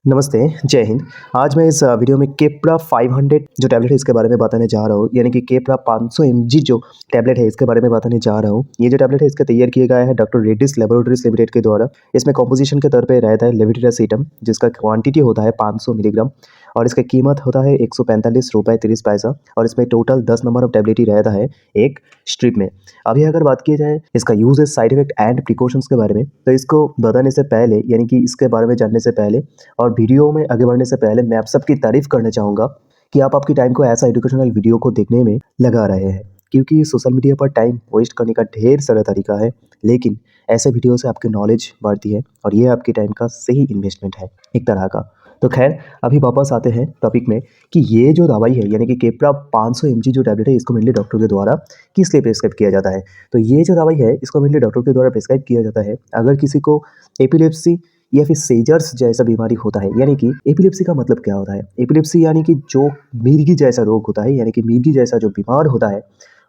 नमस्ते, जय हिंद। आज मैं इस वीडियो में केप्रा 500 जो टैबलेट है इसके बारे में बताने जा रहा हूँ, यानी कि केप्रा 500 एमजी जो टैबलेट है इसके बारे में बताने जा रहा हूँ। ये जो टैबलेट है इसका तैयार किया गया है डॉक्टर रेड्डीज लैबोरेटरीज लिमिटेड के द्वारा। इसमें कॉम्पोजिशन के तौर पे रहता है लेविटिरासीटम, जिसका क्वांटिटी होता है 500 मिलीग्राम और इसका कीमत होता है 145 रुपये 30 पैसा और इसमें टोटल 10 नंबर ऑफ टैबलेट ही रहता है एक स्ट्रिप में। अभी अगर बात की जाए इसका uses, side effect and precautions के बारे में, तो इसको बताने से पहले यानी कि इसके बारे में जानने से पहले और वीडियो में आगे बढ़ने से पहले मैं आप सबकी तारीफ करना चाहूँगा कि आप आपकी टाइम को ऐसा एजुकेशनल वीडियो को देखने में लगा रहे हैं, क्योंकि सोशल मीडिया पर टाइम वेस्ट करने का ढेर सारा तरीका है, लेकिन ऐसे वीडियो से आपकी नॉलेज बढ़ती है और ये आपकी टाइम का सही इन्वेस्टमेंट है एक तरह का। तो खैर, अभी वापस आते हैं टॉपिक में कि ये जो दवाई है यानी कि केप्रा 500 एमजी जो टैबलेट है इसको मेनली डॉक्टर के द्वारा किस लिए प्रिस्क्राइब किया जाता है। तो ये जो दवाई है इसको मेनली डॉक्टर के द्वारा प्रिस्क्राइब किया जाता है अगर किसी को एपिलेप्सी या फिर सीजर्स जैसा बीमारी होता है। यानी कि एपिलेप्सी का मतलब क्या होता है? एपिलेप्सी यानी कि जो मिर्गी जैसा रोग होता है, यानी कि मिर्गी जैसा जो बीमार होता है।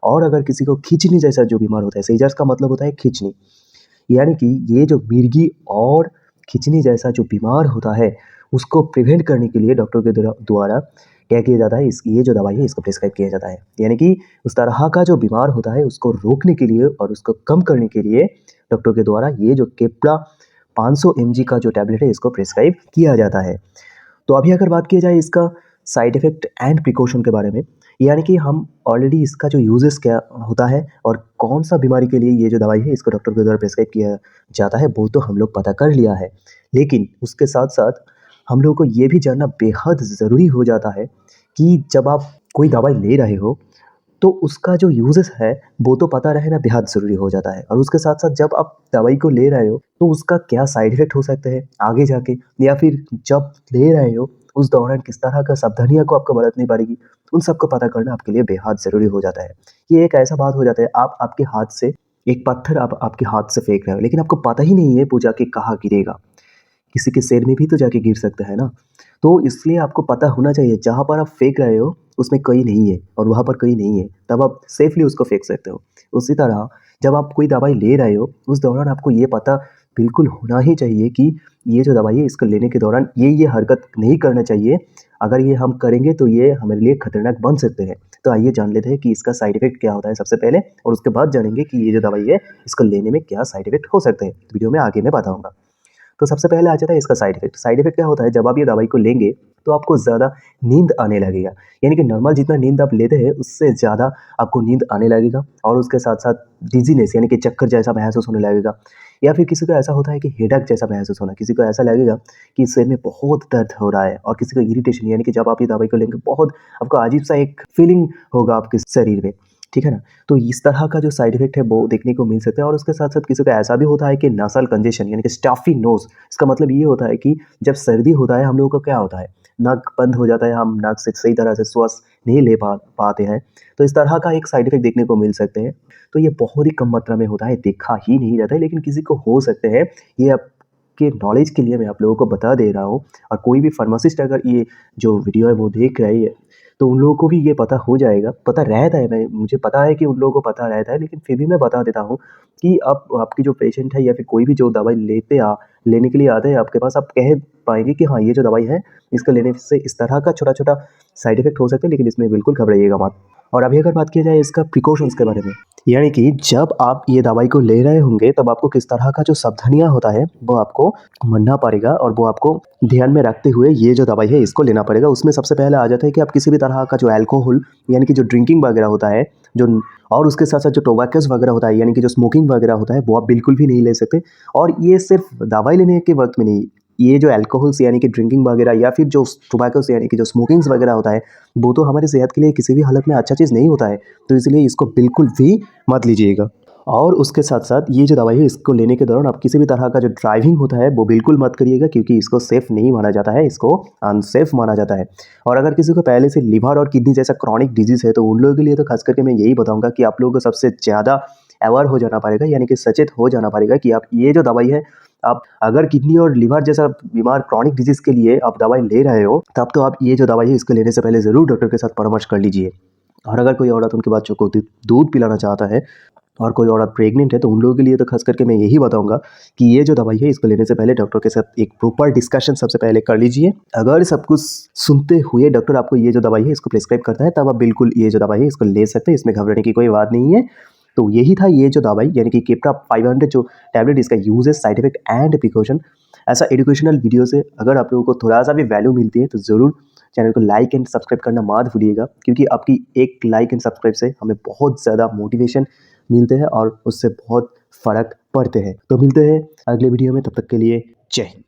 और अगर किसी को खिंचनी जैसा जो बीमार होता है, सीजर्स का मतलब होता है खिंचनी, यानी कि ये जो मिर्गी और खिंचनी जैसा जो बीमार होता है उसको प्रिवेंट करने के लिए डॉक्टर के द्वारा क्या किया जाता है, इस ये जो दवाई है इसको प्रिस्क्राइब किया जाता है। यानी कि उस तरह का जो बीमार होता है उसको रोकने के लिए और उसको कम करने के लिए डॉक्टर के द्वारा ये जो केप्रा 500 mg का जो टैबलेट है इसको प्रिस्क्राइब किया जाता है। तो अभी अगर बात की जाए इसका साइड इफेक्ट एंड प्रिकॉशन के बारे में, यानी कि हम ऑलरेडी इसका जो यूजेस क्या होता है और कौन सा बीमारी के लिए ये जो दवाई है इसको डॉक्टर के द्वारा प्रिस्क्राइब किया जाता है वो तो हम लोग पता कर लिया है, लेकिन उसके साथ साथ हम लोगों को ये भी जानना बेहद ज़रूरी हो जाता है कि जब आप कोई दवाई ले रहे हो तो उसका जो यूजेस है वो तो पता रहना बेहद ज़रूरी हो जाता है। और उसके साथ साथ जब आप दवाई को ले रहे हो तो उसका क्या साइड इफ़ेक्ट हो सकते हैं आगे जाके, या फिर जब ले रहे हो उस दौरान किस तरह का सावधानियाँ को आपको बरतनी पड़ेगी, उन सबको पता करना आपके लिए बेहद ज़रूरी हो जाता है। ये एक ऐसा बात हो जाता है, आप आपके हाथ से एक पत्थर आप आपके हाथ से फेंक रहे हो, लेकिन आपको पता ही नहीं है वो जाके कहाँ गिरेगा। किसी के सिर में भी तो जाके गिर सकता है ना। तो इसलिए आपको पता होना चाहिए जहाँ पर आप फेंक रहे हो उसमें कोई नहीं है और वहाँ पर कोई नहीं है, तब आप सेफली उसको फेंक सकते हो। उसी तरह जब आप कोई दवाई ले रहे हो उस दौरान आपको ये पता बिल्कुल होना ही चाहिए कि ये जो दवाई है इसको लेने के दौरान ये हरकत नहीं करना चाहिए। अगर ये हम करेंगे तो ये हमारे लिए खतरनाक बन सकते हैं। तो आइए जान लेते हैं कि इसका साइड इफेक्ट क्या होता है सबसे पहले, और उसके बाद जानेंगे कि ये जो दवाई है इसको लेने में क्या साइड इफेक्ट हो सकते हैं। वीडियो में आगे मैं बताऊँगा। तो सबसे पहले आ जाता है इसका साइड इफेक्ट। साइड इफेक्ट क्या होता है, जब आप ये दवाई को लेंगे तो आपको ज़्यादा नींद आने लगेगा, यानी कि नॉर्मल जितना नींद आप लेते हैं उससे ज़्यादा आपको नींद आने लगेगा। और उसके साथ साथ डिजीनेस यानी कि चक्कर जैसा महसूस होने लगेगा, या फिर किसी को ऐसा होता है कि हेडेक जैसा महसूस होना, किसी को ऐसा लगेगा कि सिर में बहुत दर्द हो रहा है, और किसी को इरिटेशन, यानी कि जब आप ये दवाई को लेंगे बहुत आपको अजीब सा एक फीलिंग होगा आपके शरीर में, ठीक है ना। तो इस तरह का जो साइड इफेक्ट है वो देखने को मिल सकता है। और उसके साथ साथ किसी को ऐसा भी होता है कि नसल कंजेशन यानी कि स्टफी नोज। इसका मतलब ये होता है कि जब सर्दी होता है हम लोगों को क्या होता है, नाक बंद हो जाता है, हम नाक से सही तरह से श्वास नहीं ले पाते हैं। तो इस तरह का एक साइड इफेक्ट देखने को मिल सकते हैं। तो ये बहुत ही कम मात्रा में होता है, देखा ही नहीं जाता है, लेकिन किसी को हो सकते हैं। ये आपके नॉलेज के लिए मैं आप लोगों को बता दे रहा हूँ। और कोई भी फार्मासिस्ट अगर ये जो वीडियो है वो देख रही है तो उन लोगों को भी ये पता हो जाएगा, पता रहता है, मैं मुझे पता है कि उन लोगों को पता रहता है, लेकिन फिर भी मैं बता देता हूँ कि आप आपकी जो पेशेंट है या फिर कोई भी जो दवाई लेने के लिए आते हैं आपके पास, आप कह पाएंगे कि हाँ ये जो दवाई है इसको लेने से इस तरह का छोटा छोटा साइड इफेक्ट हो सकता है, लेकिन इसमें बिल्कुल घबराइएगा मत। और अभी अगर बात की जाए इसका प्रिकॉशंस के बारे में, यानी कि जब आप ये दवाई को ले रहे होंगे तब आपको किस तरह का जो सावधानियाँ होता है वो आपको मानना पड़ेगा और वो आपको ध्यान में रखते हुए ये जो दवाई है इसको लेना पड़ेगा। उसमें सबसे पहले आ जाता है कि आप किसी भी तरह का जो अल्कोहल यानी कि जो ड्रिंकिंग वगैरह होता है जो, और उसके साथ साथ जो टोबैकोस वगैरह होता है यानी कि जो स्मोकिंग वगैरह होता है वो आप बिल्कुल भी नहीं ले सकते। और ये सिर्फ दवाई लेने के वक्त में नहीं, ये जो अल्कोहल्स यानी कि ड्रिंकिंग वगैरह या फिर जो टोबैकोस यानी कि जो स्मोकिंग्स वगैरह होता है वो तो हमारी सेहत के लिए किसी भी हालत में अच्छा चीज़ नहीं होता है। तो इसलिए इसको बिल्कुल भी मत लीजिएगा। और उसके साथ साथ ये जो दवाई है इसको लेने के दौरान आप किसी भी तरह का जो ड्राइविंग होता है वो बिल्कुल मत करिएगा, क्योंकि इसको सेफ़ नहीं माना जाता है, इसको अनसेफ माना जाता है। और अगर किसी को पहले से लिवर और किडनी जैसा क्रॉनिक डिजीज़ है तो उन लोगों के लिए तो खास करके मैं यही बताऊंगा कि आप लोगों को सबसे ज़्यादा अवेयर हो जाना पड़ेगा, यानी कि सचेत हो जाना पड़ेगा कि आप ये जो दवाई है, आप अगर किडनी और लिवर जैसा बीमार क्रॉनिक डिजीज़ के लिए आप दवाई ले रहे हो तब तो आप ये जो दवाई है इसको लेने से पहले ज़रूर डॉक्टर के साथ परामर्श कर लीजिए। और अगर कोई औरत उनके बच्चों को दूध पिलाना चाहता है और कोई औरत प्रेग्नेंट है तो उन लोगों के लिए तो खास करके मैं यही बताऊंगा कि ये जो दवाई है इसको लेने से पहले डॉक्टर के साथ एक प्रॉपर डिस्कशन सबसे पहले कर लीजिए। अगर सब कुछ सुनते हुए डॉक्टर आपको ये जो दवाई है इसको प्रिस्क्राइब करता है तब आप बिल्कुल ये जो दवाई है इसको ले सकते हैं, इसमें घबराने की कोई बात नहीं है। तो यही था ये जो दवाई यानी कि केप्रा 500 जो टैबलेट, इसका uses, side effect and precaution. ऐसा एजुकेशनल वीडियो से अगर आप लोगों को थोड़ा सा भी वैल्यू मिलती है तो ज़रूर चैनल को लाइक एंड सब्सक्राइब करना मत भूलिएगा, क्योंकि आपकी एक लाइक एंड सब्सक्राइब से हमें बहुत ज़्यादा मोटिवेशन मिलते हैं और उससे बहुत फ़र्क पड़ते हैं। तो मिलते हैं अगले वीडियो में, तब तक के लिए जय हिंद।